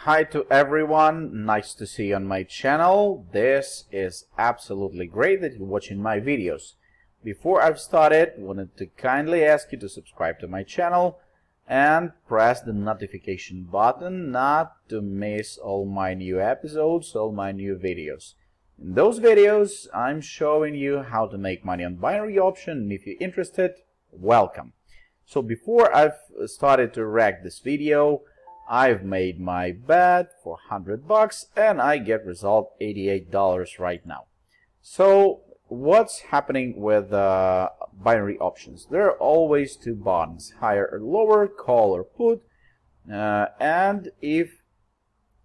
Hi to everyone, nice to see you on my channel. This is absolutely great that you're watching my videos. Before I've started, I wanted to kindly ask you to subscribe to my channel and press the notification button not to miss all my new episodes, all my new videos. In those videos, I'm showing you how to make money on binary option, and if you're interested, welcome. So before I've started to react this video, I've made my bet for $100 and I get result $88 right now. So what's happening with binary options? There are always two buttons, higher or lower, call or put, and if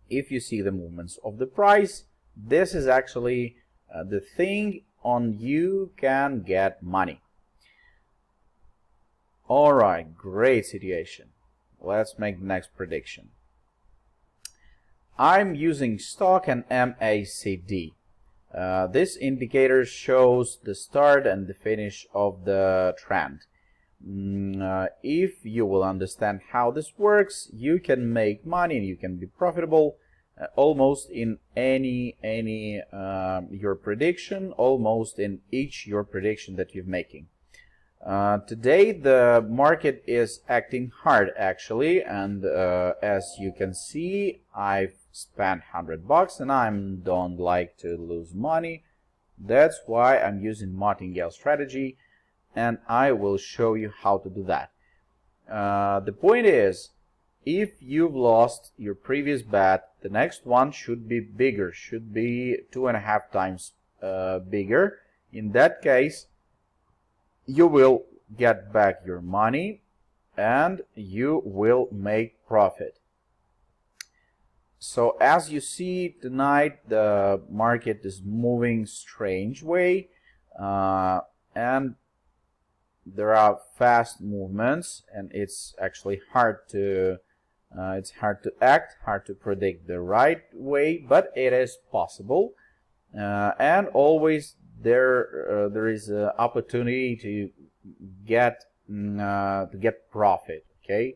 you see the movements of the price, this is actually the thing on you can get money. Alright, great situation. Let's make the next prediction. I'm using stock and MACD. This indicator shows the start and the finish of the trend. If you will understand how this works, you can make money and you can be profitable almost in any your prediction, almost in each your prediction that you're making. Today the market is acting hard actually, and as you can see, I've spent $100 and I don't like to lose money. That's why I'm using martingale strategy, and I will show you how to do that. The point is, if you've lost your previous bet, the next one should be bigger, should be 2.5 times bigger. In that case, you will get back your money and you will make profit. So as you see tonight, the market is moving strange way, and there are fast movements, and it's actually hard to act, hard to predict the right way, but it is possible, and always there is an opportunity to get profit. Okay,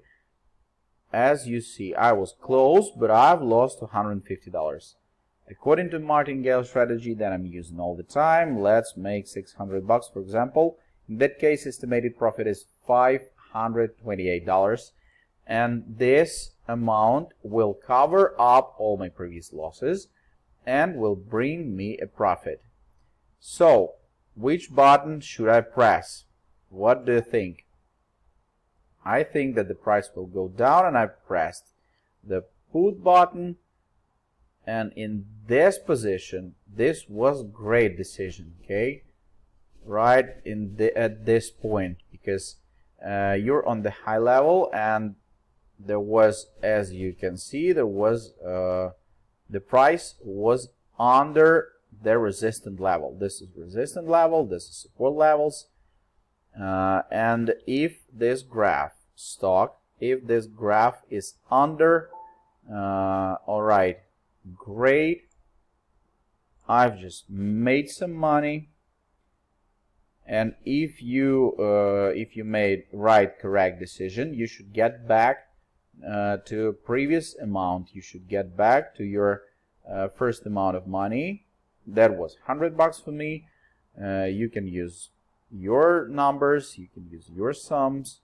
as you see, I was close, but I've lost $150 according to martingale strategy that I'm using all the time. Let's make $600, for example. In that case, estimated profit is $528, and this amount will cover up all my previous losses and will bring me a profit. So, which button should I press? What do you think? I think that the price will go down, and I pressed the put button, and in this position, this was great decision, okay? Right at this point, because you're on the high level, and there was, as you can see, there was the price was under the resistance level. This is resistance level, this is support levels, and if this graph if this graph is under, all right, great, I've just made some money. And if you made correct decision, you should get back to previous amount. You should get back to your first amount of money. That was $100 for me. You can use your numbers, you can use your sums.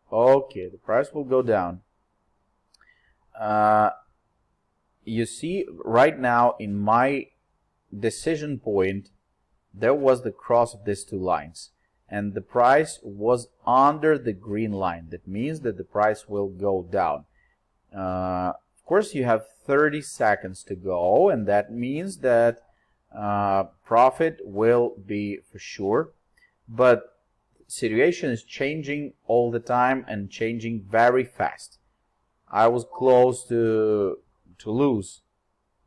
Okay, the price will go down. You see right now in my decision point, there was the cross of these two lines, and the price was under the green line. That means that the price will go down. Of course, you have 30 seconds to go, and that means that profit will be for sure, but situation is changing all the time and changing very fast. I was close to lose,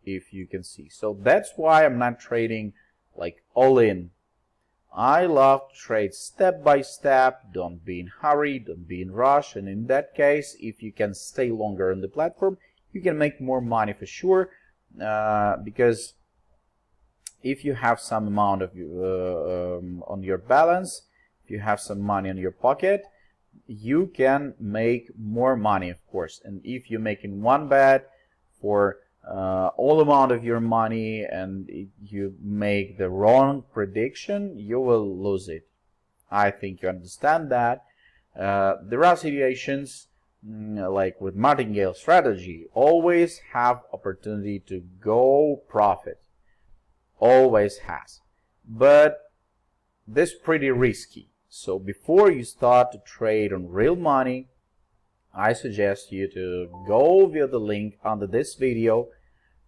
if you can see. So that's why I'm not trading like all in. I love to trade step by step. Don't be in hurry, don't be in rush, and in that case, if you can stay longer on the platform, you can make more money for sure, because if you have some amount of on your balance, if you have some money in your pocket, you can make more money, of course. And if you make in one bet for all amount of your money and you make the wrong prediction, you will lose it. I think you understand that. There are situations like with martingale strategy, always have opportunity to go profit, always has, but this is pretty risky. So before you start to trade on real money, I suggest you to go via the link under this video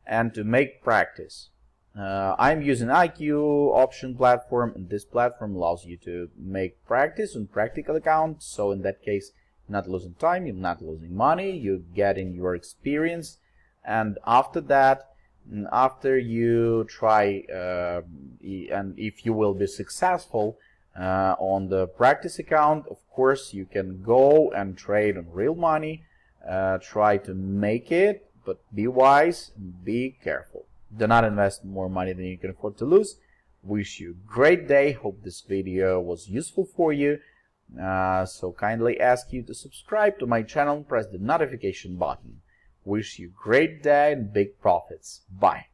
and to make practice. I'm using IQ option platform, and this platform allows you to make practice on practical accounts. So in that case, you're not losing time, you're not losing money, you're getting your experience. And after that, after you try, and if you will be successful on the practice account, of course you can go and trade on real money, try to make it, but be wise and be careful. Do not invest more money than you can afford to lose. Wish you a great day. Hope this video was useful for you. So kindly ask you to subscribe to my channel and press the notification button. Wish you a great day and big profits. Bye.